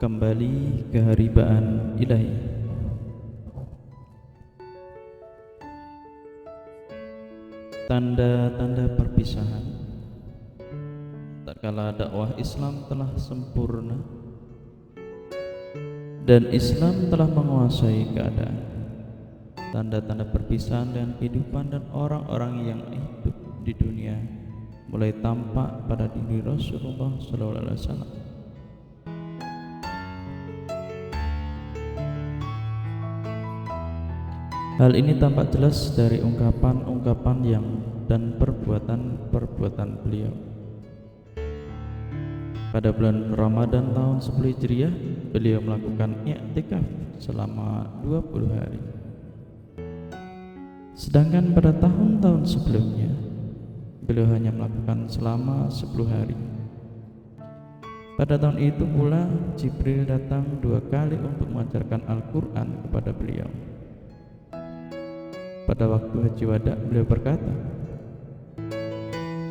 kembali keharibaan ilahi. Tanda-tanda perpisahan. Tak kala dakwah Islam telah sempurna dan Islam telah menguasai keadaan, tanda-tanda perpisahan dengan kehidupan dan orang-orang yang hidup di dunia mulai tampak pada diri Rasulullah SAW. Hal ini tampak jelas dari ungkapan-ungkapan dan perbuatan-perbuatan beliau. Pada bulan Ramadan tahun 10 Hijriah, beliau melakukan i'tikaf selama 20 hari. Sedangkan pada tahun-tahun sebelumnya, beliau hanya melakukan selama 10 hari. Pada tahun itu pula, Jibril datang 2 kali untuk mengajarkan Al-Quran kepada beliau. Pada waktu Haji Wada, beliau berkata,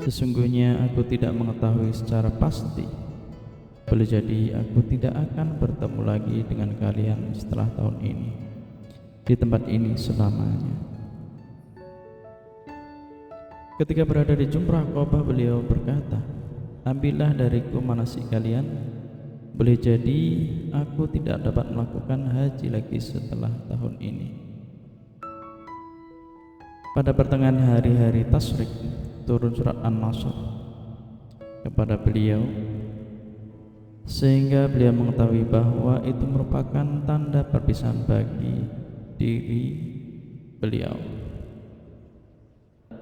"Sesungguhnya aku tidak mengetahui secara pasti, boleh jadi aku tidak akan bertemu lagi dengan kalian setelah tahun ini, di tempat ini selamanya." Ketika berada di Jumrah Aqabah, beliau berkata, "Ambillah dariku manasik kalian, boleh jadi aku tidak dapat melakukan haji lagi setelah tahun ini." Pada pertengahan hari-hari Tasyrik, turun surat An-Nasr kepada beliau, sehingga beliau mengetahui bahwa itu merupakan tanda perpisahan bagi diri beliau.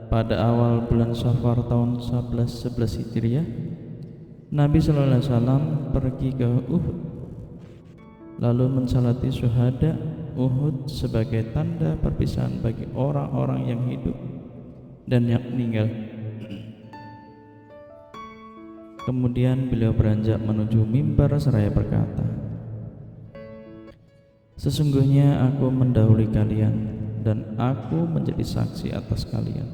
Pada awal bulan Safar tahun 11 Hijriah, Nabi SAW pergi ke Uhud, lalu mensalati syuhada Uhud sebagai tanda perpisahan bagi orang-orang yang hidup dan yang meninggal. Kemudian beliau beranjak menuju mimbar seraya berkata, "Sesungguhnya aku mendahului kalian dan aku menjadi saksi atas kalian.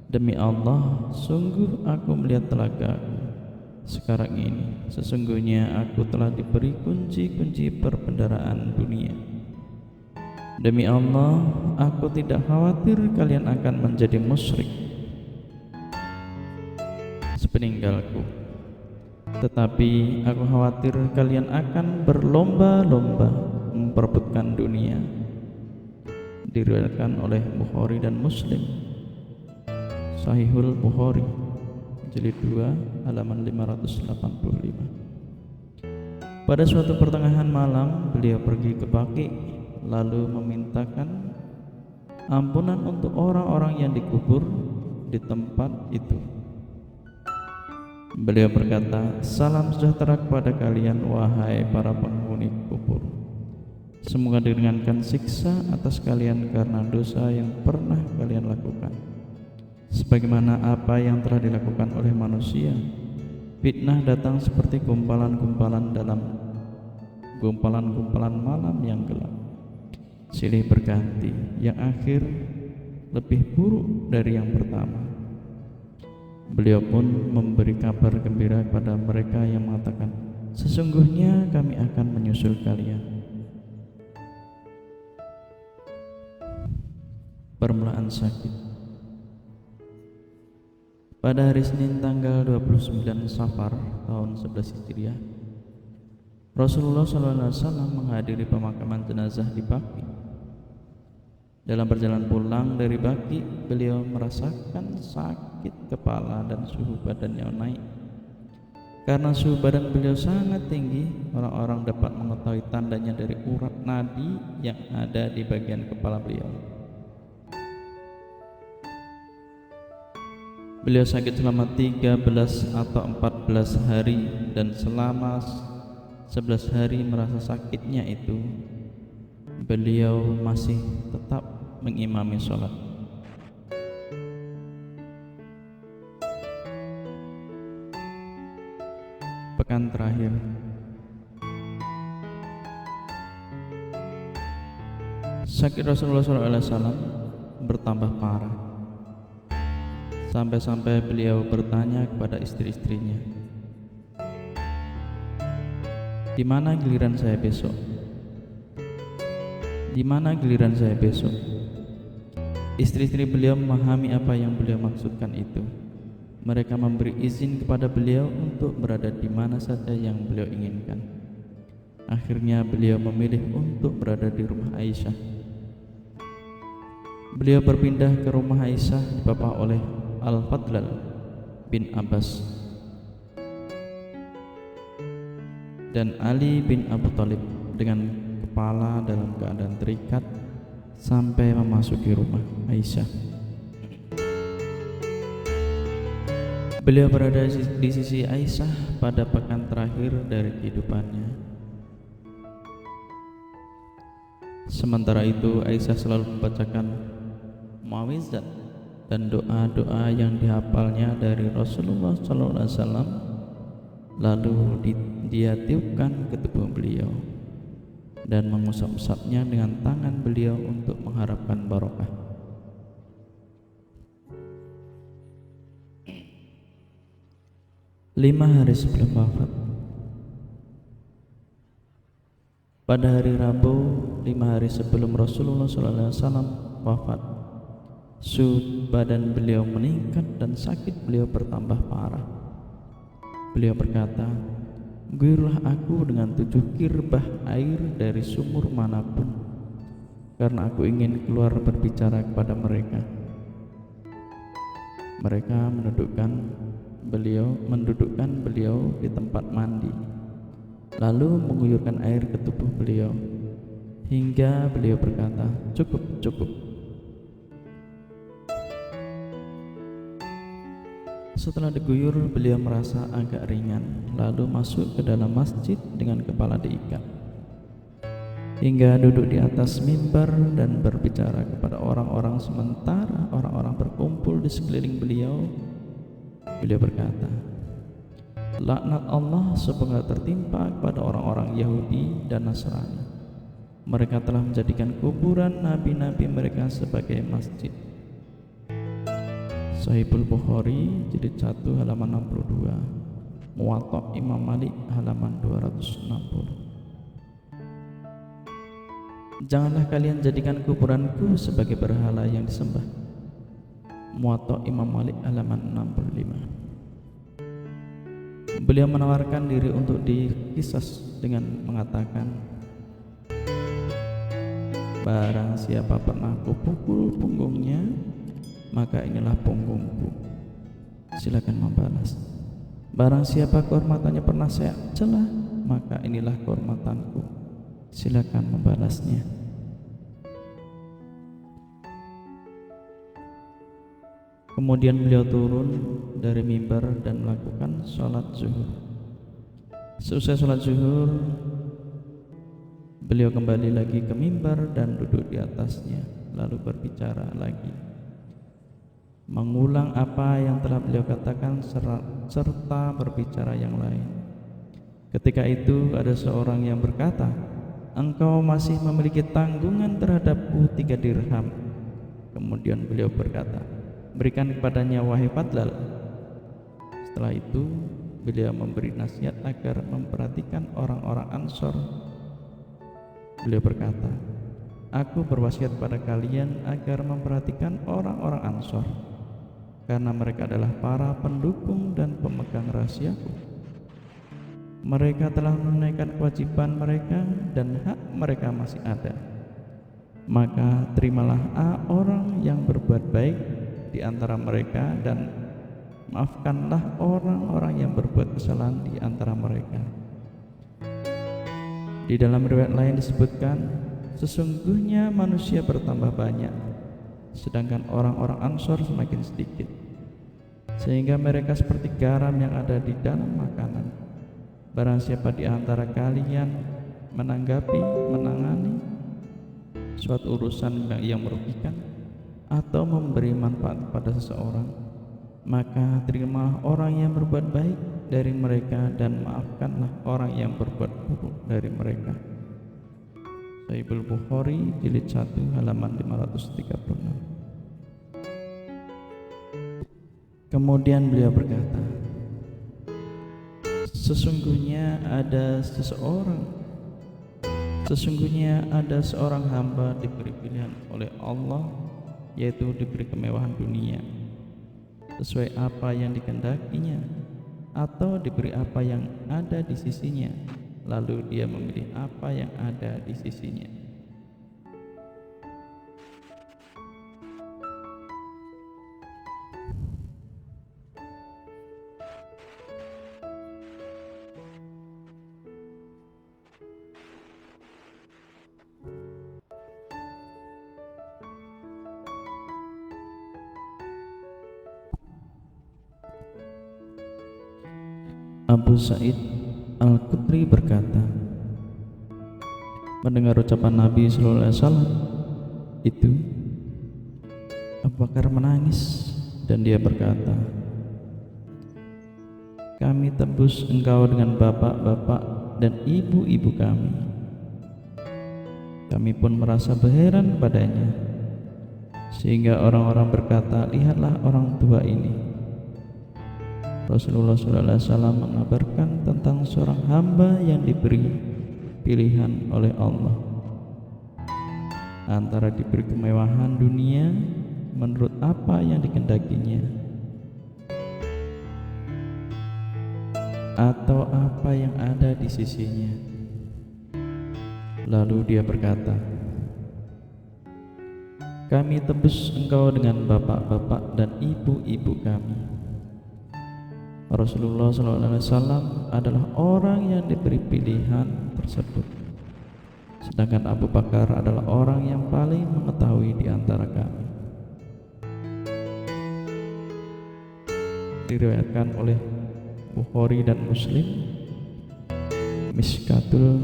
Demi Allah, sungguh aku melihat telagaku sekarang ini. Sesungguhnya aku telah diberi kunci-kunci perbendaharaan dunia. Demi Allah, aku tidak khawatir kalian akan menjadi musyrik sepeninggalku, tetapi aku khawatir kalian akan berlomba-lomba memperebutkan dunia." Diriwayatkan oleh Bukhari dan Muslim. Sahihul Bukhari jilid 2 halaman 585. Pada suatu pertengahan malam, beliau pergi ke Baqi, lalu memintakan ampunan untuk orang-orang yang dikubur di tempat itu. Beliau berkata, "Salam sejahtera kepada kalian, wahai para penghuni kubur. Semoga diringankan siksa atas kalian karena dosa yang pernah kalian lakukan, sebagaimana apa yang telah dilakukan oleh manusia. Fitnah datang seperti gumpalan-gumpalan malam yang gelap, silih berganti, yang akhir lebih buruk dari yang pertama." Beliau pun memberi kabar gembira kepada mereka yang mengatakan, "Sesungguhnya kami akan menyusul kalian." Permulaan sakit. Pada hari Senin tanggal 29 Safar tahun 11 Hijriah, Rasulullah SAW menghadiri pemakaman jenazah di Baqi. Dalam perjalanan pulang dari Baqi, beliau merasakan sakit kepala dan suhu badan yang naik. Karena suhu badan beliau sangat tinggi, orang-orang dapat mengetahui tandanya dari urat nadi yang ada di bagian kepala beliau. Beliau sakit selama 13 atau 14 hari, dan selama 11 hari merasa sakitnya itu, beliau masih tetap mengimami sholat. Pekan terakhir, sakit Rasulullah SAW bertambah parah, sampai-sampai beliau bertanya kepada istri-istrinya, Di mana giliran saya besok? Di mana giliran saya besok? Istri-istri beliau memahami apa yang beliau maksudkan itu. Mereka memberi izin kepada beliau untuk berada di mana saja yang beliau inginkan. Akhirnya beliau memilih untuk berada di rumah Aisyah. Beliau berpindah ke rumah Aisyah dipapah oleh Al-Fadlal bin Abbas dan Ali bin Abu Thalib dengan kepala dalam keadaan terikat sampai memasuki rumah Aisyah. Beliau berada di sisi Aisyah pada pekan terakhir dari kehidupannya. Sementara itu Aisyah selalu membacakan mau'izat dan doa-doa yang dihafalnya dari Rasulullah SAW. Lalu dia tiupkan ke tubuh beliau dan mengusap-usapnya dengan tangan beliau untuk mengharapkan barokah. Lima hari sebelum wafat, pada hari Rabu 5 hari sebelum Rasulullah SAW wafat, suhu badan beliau meningkat dan sakit beliau bertambah parah. Beliau berkata, "Guyurlah aku dengan 7 kirbah air dari sumur manapun, karena aku ingin keluar berbicara kepada mereka." Mereka mendudukkan beliau di tempat mandi, lalu mengguyurkan air ke tubuh beliau, hingga beliau berkata, "Cukup, cukup." Setelah diguyur, beliau merasa agak ringan, lalu masuk ke dalam masjid dengan kepala diikat, hingga duduk di atas mimbar dan berbicara kepada orang-orang. Sementara orang-orang berkumpul di sekeliling beliau, beliau berkata, "Laknat Allah semoga tertimpa kepada orang-orang Yahudi dan Nasrani. Mereka telah menjadikan kuburan nabi-nabi mereka sebagai masjid." Sahihul Bukhari jilid 1 halaman 62, Muwatta Imam Malik halaman 260. Janganlah kalian jadikan kuburanku sebagai berhala yang disembah. Muwatta Imam Malik halaman 65. Beliau menawarkan diri untuk dikisas dengan mengatakan, "Barang siapa pernah kupukul punggungnya, maka inilah punggungku, silakan membalas. Barang siapa kehormatannya pernah saya celah, maka inilah kehormatanku, silakan membalasnya." Kemudian beliau turun dari mimbar dan melakukan sholat zuhur. Selesai sholat zuhur, beliau kembali lagi ke mimbar dan duduk di atasnya, lalu berbicara lagi, mengulang apa yang telah beliau katakan serta berbicara yang lain. Ketika itu ada seorang yang berkata, "Engkau masih memiliki tanggungan terhadapku 3 dirham. Kemudian beliau berkata, "Berikan kepadanya wahai Fadlal." Setelah itu beliau memberi nasihat agar memperhatikan orang-orang Ansor. Beliau berkata, "Aku berwasiat pada kalian agar memperhatikan orang-orang Ansor, karena mereka adalah para pendukung dan pemegang rahasiaku. Mereka telah menunaikan kewajiban mereka dan hak mereka masih ada. Maka terimalah orang yang berbuat baik di antara mereka dan maafkanlah orang-orang yang berbuat kesalahan di antara mereka." Di dalam riwayat lain disebutkan, sesungguhnya manusia bertambah banyak, sedangkan orang-orang Ansor semakin sedikit, sehingga mereka seperti garam yang ada di dalam makanan. Barang siapa di antara kalian menangani suatu urusan yang merugikan atau memberi manfaat kepada seseorang, maka terimalah orang yang berbuat baik dari mereka dan maafkanlah orang yang berbuat buruk dari mereka. Sahihul Bukhari jilid 1 halaman 536. Kemudian beliau berkata, Sesungguhnya ada seorang hamba diberi pilihan oleh Allah, yaitu diberi kemewahan dunia sesuai apa yang dikehendakinya, atau diberi apa yang ada di sisinya, lalu dia memilih apa yang ada di sisinya. Abu Sa'id Al-Khudri berkata, mendengar ucapan Nabi SAW itu, Abu Bakar menangis dan dia berkata, kami tebus engkau dengan bapak-bapak dan ibu-ibu kami. Kami pun merasa berheran padanya, sehingga orang-orang berkata, lihatlah orang tua ini. Rasulullah SAW mengabarkan tentang seorang hamba yang diberi pilihan oleh Allah antara diberi kemewahan dunia menurut apa yang dikehendakinya, atau apa yang ada di sisinya. Lalu dia berkata, kami tebus engkau dengan bapak-bapak dan ibu-ibu kami. Rasulullah SAW adalah orang yang diberi pilihan tersebut, sedangkan Abu Bakar adalah orang yang paling mengetahui di antara kami. Diriwayatkan oleh Bukhari dan Muslim, Mishkatul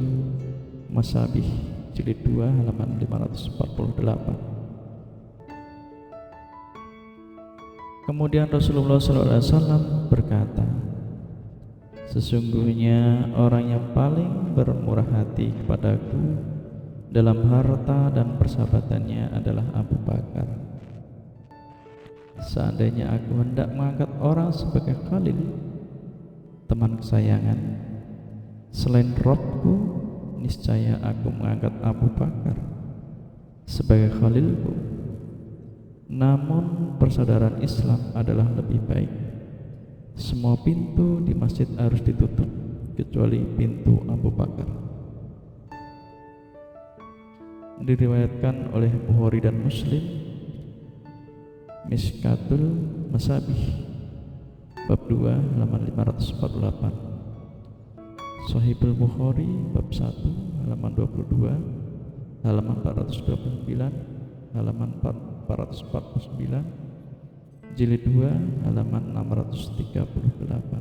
Masabih jilid 2 halaman 548. Kemudian Rasulullah SAW berkata, sesungguhnya orang yang paling bermurah hati kepadaku dalam harta dan persahabatannya adalah Abu Bakar. Seandainya aku hendak mengangkat orang sebagai khalil, teman kesayangan, selain Rabbku, niscaya aku mengangkat Abu Bakar sebagai khalilku. Namun persaudaraan Islam adalah lebih baik. Semua pintu di masjid harus ditutup kecuali pintu Abu Bakar. Diriwayatkan oleh Bukhari dan Muslim, Mishkatul Masabih bab 2 halaman 548, Sahihul Bukhari bab 1 halaman 22, halaman 429, halaman 449, jilid 2 halaman 638.